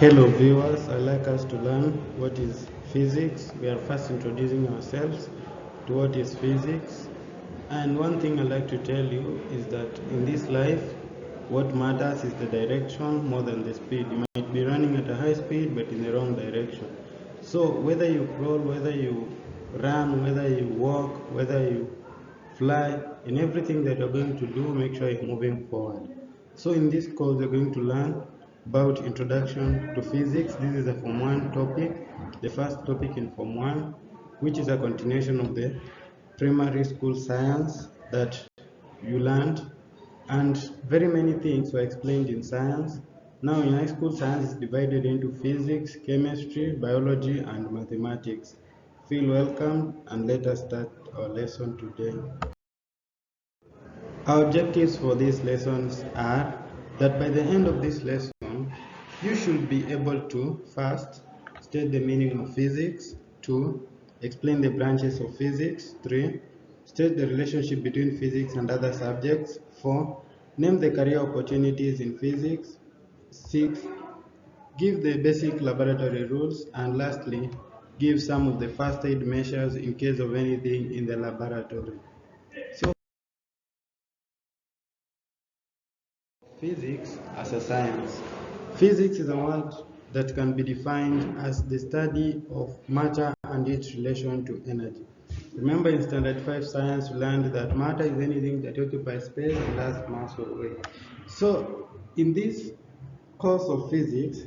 Hello viewers, I'd like us to learn what is physics. We are first introducing ourselves to what is physics. And one thing I'd like to tell you is that in this life, what matters is the direction more than the speed. You might be running at a high speed but in the wrong direction. So whether you crawl, whether you run, whether you walk, whether you fly, in everything that you're going to do, make sure you're moving forward. So in this course, we're going to learn about introduction to physics. This is a Form 1 topic, the first topic in Form 1, which is a continuation of the primary school science that you learned. And very many things were explained in science. Now in high school, science is divided into physics, chemistry, biology, and mathematics. Feel welcome and let us start our lesson today. Our objectives for these lessons are that by the end of this lesson, you should be able to first state the meaning of physics, 2. Explain the branches of physics, 3. State the relationship between physics and other subjects, 4. Name the career opportunities in physics, 6. Give the basic laboratory rules, and lastly, give some of the first aid measures in case of anything in the laboratory. So physics as a science. Physics is a word that can be defined as the study of matter and its relation to energy. Remember in Standard 5 science, we learned that matter is anything that occupies space and has mass or weight. So in this course of physics,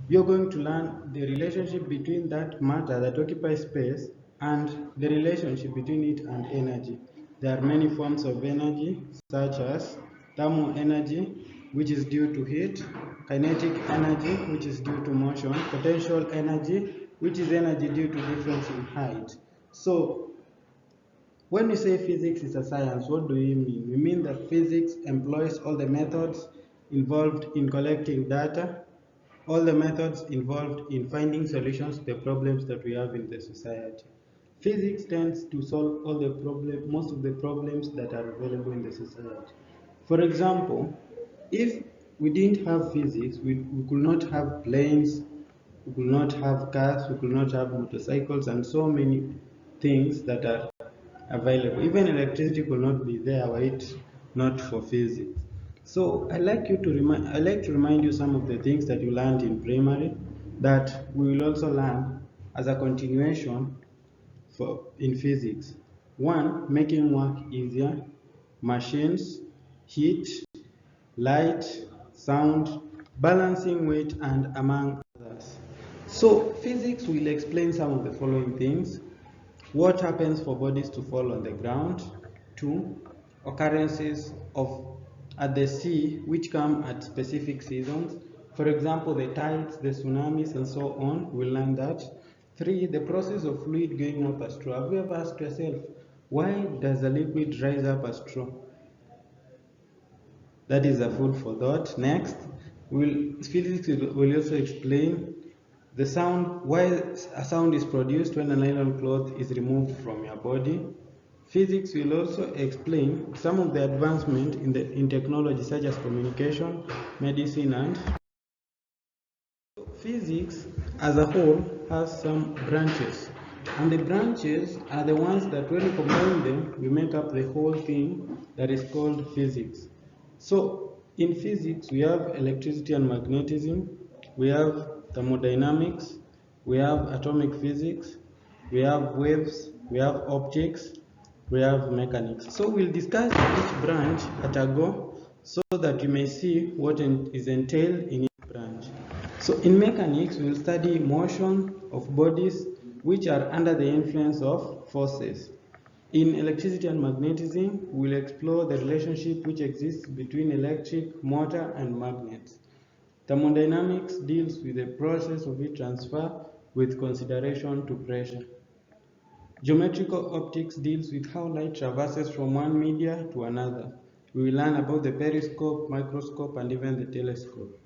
you're going to learn the relationship between that matter that occupies space and the relationship between it and energy. There are many forms of energy, such as thermal energy, which is due to heat, kinetic energy, which is due to motion, potential energy, which is energy due to difference in height. So when we say physics is a science, what do we mean? We mean that physics employs all the methods involved in collecting data, all the methods involved in finding solutions to the problems that we have in the society. Physics tends to solve most of the problems that are available in the society. For example, if we didn't have physics, we could not have planes, we could not have cars, we could not have motorcycles, and so many things that are available. Even electricity could not be there were it not for physics. So I like to remind you some of the things that you learned in primary that we will also learn as a continuation in physics. One, making work easier, machines, heat, light, sound, balancing weight, and among others. So physics will explain some of the following things. What happens for bodies to fall on the ground? 2. Occurrences of at the sea which come at specific seasons. For example, the tides, the tsunamis, and so on. We'll learn that. 3. The process of fluid going up a straw. Have you ever asked yourself, why does a liquid rise up a straw? That is a food for thought. Next, physics will also explain the sound, why a sound is produced when a nylon cloth is removed from your body. Physics will also explain some of the advancement in technology such as communication, medicine, and physics as a whole has some branches. And the branches are the ones that when you combine them, we make up the whole thing that is called physics. So in physics, we have electricity and magnetism, we have thermodynamics, we have atomic physics, we have waves, we have optics, we have mechanics. So we'll discuss each branch at a go so that you may see what is entailed in each branch. So in mechanics, we'll study motion of bodies which are under the influence of forces. In electricity and magnetism, we'll explore the relationship which exists between electric, motor, and magnets. Thermodynamics deals with the process of heat transfer with consideration to pressure. Geometrical optics deals with how light traverses from one media to another. We will learn about the periscope, microscope, and even the telescope.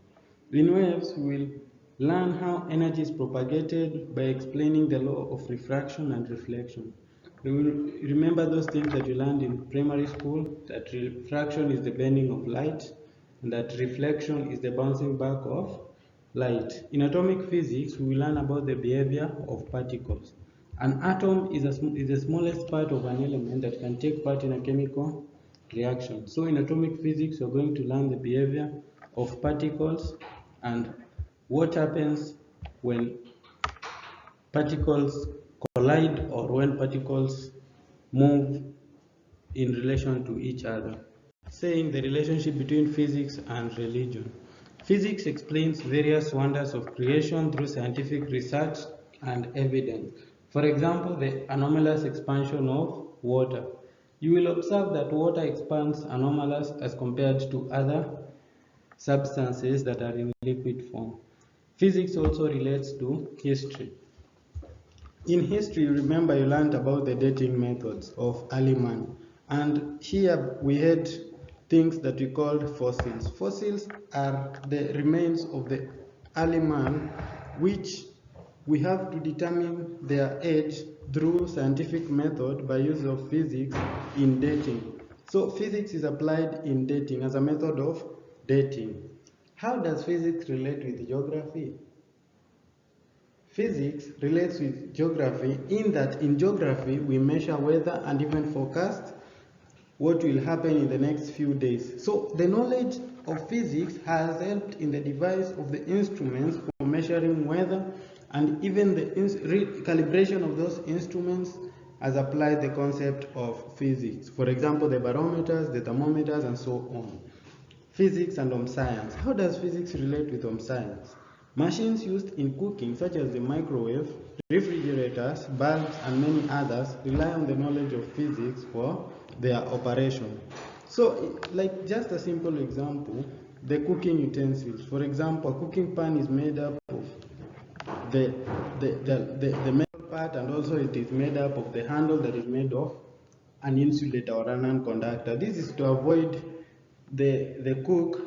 In waves, we will learn how energy is propagated by explaining the law of refraction and reflection. We will remember those things that you learned in primary school, that refraction is the bending of light, and that reflection is the bouncing back of light. In atomic physics, we will learn about the behavior of particles. An atom is the smallest part of an element that can take part in a chemical reaction. So in atomic physics, we're going to learn the behavior of particles and what happens when particles collide or when particles move in relation to each other. Saying the relationship between physics and religion. Physics explains various wonders of creation through scientific research and evidence. For example, the anomalous expansion of water. You will observe that water expands anomalous as compared to other substances that are in liquid form. Physics also relates to history. In history, remember you learned about the dating methods of early man. And here we had things that we called fossils. Fossils are the remains of the early man, which we have to determine their age through scientific method by use of physics in dating. So physics is applied in dating as a method of dating. How does physics relate with geography? Physics relates with geography in that in geography we measure weather and even forecast what will happen in the next few days. So the knowledge of physics has helped in the device of the instruments for measuring weather, and even the calibration of those instruments has applied the concept of physics. For example, the barometers, the thermometers, and so on. Physics and home science. How does physics relate with home science? Machines used in cooking, such as the microwave, refrigerators, bulbs, and many others, rely on the knowledge of physics for their operation. So, like just a simple example, the cooking utensils. For example, a cooking pan is made up of the metal part, and also it is made up of the handle that is made of an insulator or a non-conductor. This is to avoid the cook.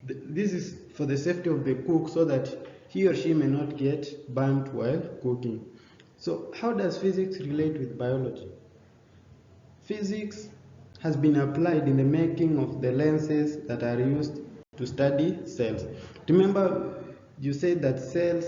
This is for the safety of the cook so that he or she may not get burnt while cooking. So how does physics relate with biology? Physics has been applied in the making of the lenses that are used to study cells. Remember, you said that cells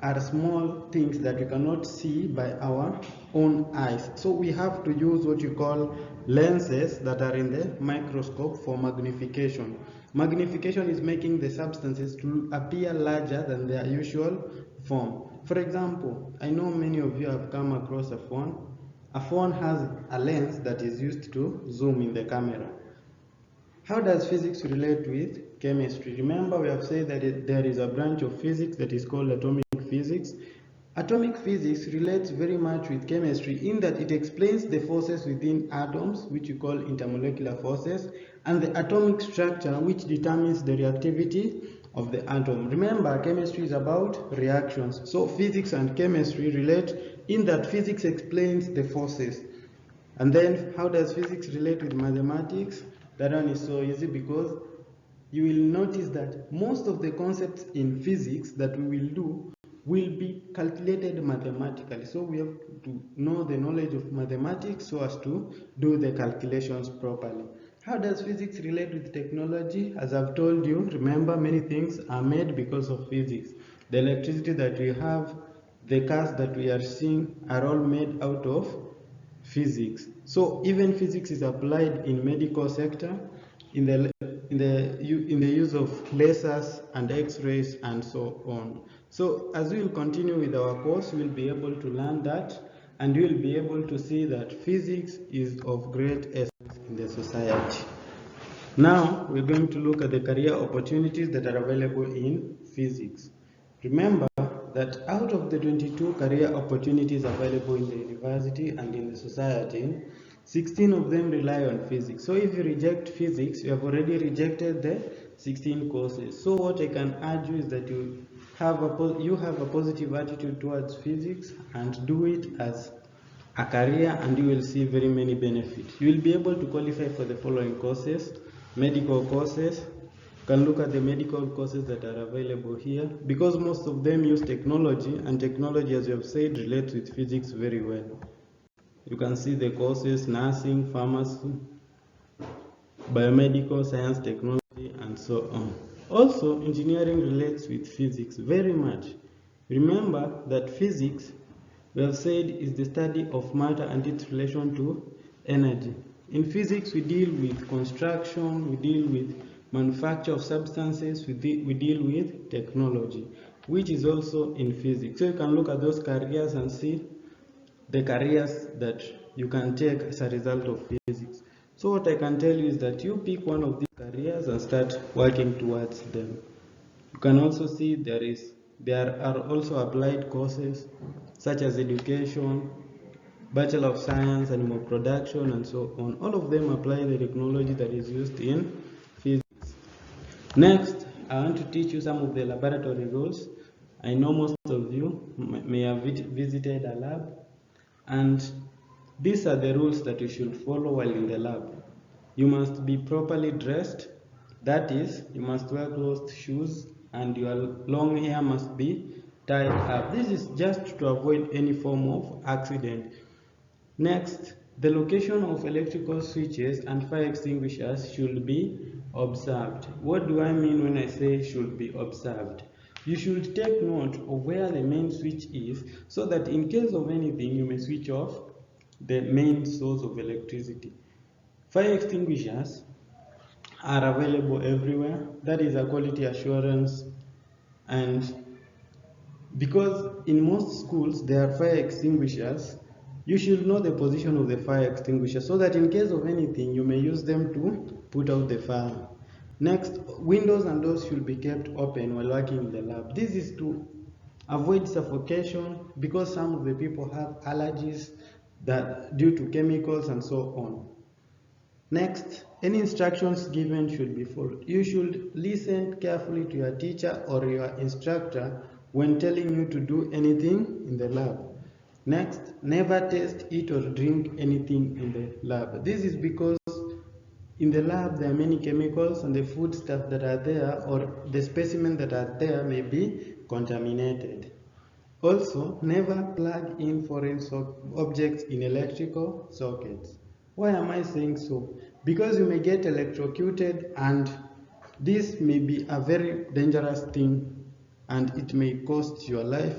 are small things that we cannot see by our own eyes. So we have to use what you call lenses that are in the microscope for magnification. Magnification is making the substances to appear larger than their usual form. For example, I know many of you have come across a phone. A phone has a lens that is used to zoom in the camera. How does physics relate with chemistry? Remember, we have said that there is a branch of physics that is called atomic physics. Atomic physics relates very much with chemistry in that it explains the forces within atoms, which we call intermolecular forces, and the atomic structure, which determines the reactivity of the atom. Remember, chemistry is about reactions. So physics and chemistry relate in that physics explains the forces. And then how does physics relate with mathematics? That one is so easy because you will notice that most of the concepts in physics that we will do will be calculated mathematically. So we have to know the knowledge of mathematics so as to do the calculations properly. How does physics relate with technology? As I've told you, remember many things are made because of physics. The electricity that we have, the cars that we are seeing are all made out of physics. So even physics is applied in medical sector, in the use of lasers and x-rays and so on. So as we will continue with our course, we will be able to learn that, and we will be able to see that physics is of great essence in the society. Now we're going to look at the career opportunities that are available in physics. Remember that out of the 22 career opportunities available in the university and in the society, 16 of them rely on physics. So if you reject physics, you have already rejected the 16 courses. So what I can urge you is that you have a positive attitude towards physics and do it as a career, and you will see very many benefits. You will be able to qualify for the following courses: medical courses. You can look at the medical courses that are available here because most of them use technology, and technology, as you have said, relates with physics very well. You can see the courses: nursing, pharmacy, biomedical, science, technology, and so on. Also, engineering relates with physics very much. Remember that physics, we have said, is the study of matter and its relation to energy. In physics, we deal with construction, we deal with manufacture of substances, we deal with technology, which is also in physics. So you can look at those careers and see the careers that you can take as a result of physics. So what I can tell you is that you pick one of these careers and start working towards them. You can also see there are also applied courses such as education, Bachelor of Science, animal production, and so on. All of them apply the technology that is used in physics. Next, I want to teach you some of the laboratory rules. I know most of you may have visited a lab, and these are the rules that you should follow while in the lab. You must be properly dressed, that is, you must wear closed shoes, and your long hair must be tied up. This is just to avoid any form of accident. Next, the location of electrical switches and fire extinguishers should be observed. What do I mean when I say should be observed? You should take note of where the main switch is so that in case of anything you may switch off the main source of electricity. Fire extinguishers are available everywhere. That is a quality assurance, and because in most schools there are fire extinguishers, you should know the position of the fire extinguisher so that in case of anything you may use them to put out the fire. Next, windows and doors should be kept open while working in the lab. This is to avoid suffocation because some of the people have allergies that due to chemicals and so on. Next, any instructions given should be followed. You should listen carefully to your teacher or your instructor when telling you to do anything in the lab. Next, never taste, eat or drink anything in the lab. This is because in the lab there are many chemicals and the food stuff that are there or the specimens that are there may be contaminated. Also, never plug in foreign objects in electrical sockets. Why am I saying so? Because you may get electrocuted and this may be a very dangerous thing and it may cost your life.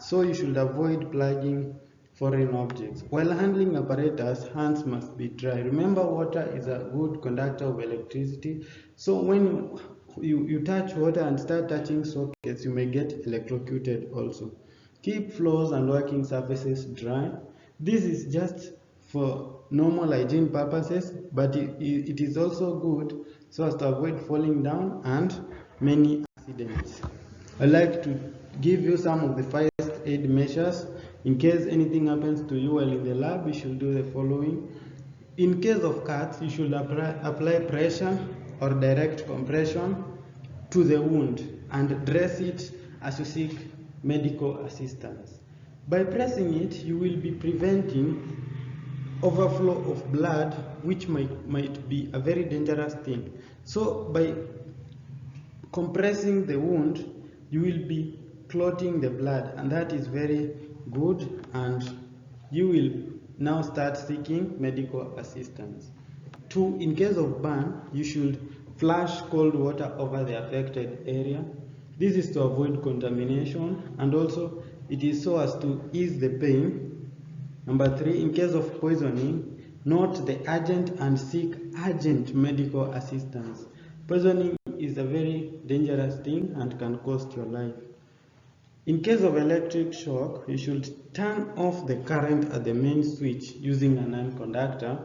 So you should avoid plugging foreign objects. While handling apparatus, hands must be dry. Remember, water is a good conductor of electricity. So when you touch water and start touching sockets, you may get electrocuted also. Keep floors and working surfaces dry. This is just for normal hygiene purposes, but it is also good so as to avoid falling down and many accidents. I'd like to give you some of the first aid measures. In case anything happens to you while in the lab, you should do the following. In case of cuts, you should apply pressure or direct compression to the wound and dress it as you seek medical assistance. By pressing it, you will be preventing overflow of blood, which might be a very dangerous thing. So by compressing the wound, you will be clotting the blood, and that is very good, and you will now start seeking medical assistance. Two, in case of burn, you should flash cold water over the affected area. This is to avoid contamination, and also it is so as to ease the pain. Number three, in case of poisoning, note the urgent and seek urgent medical assistance. Poisoning is a very dangerous thing and can cost your life. In case of electric shock, you should turn off the current at the main switch using a non-conductor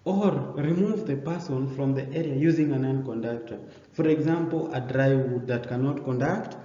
or remove the person from the area using a non-conductor. For example, a dry wood that cannot conduct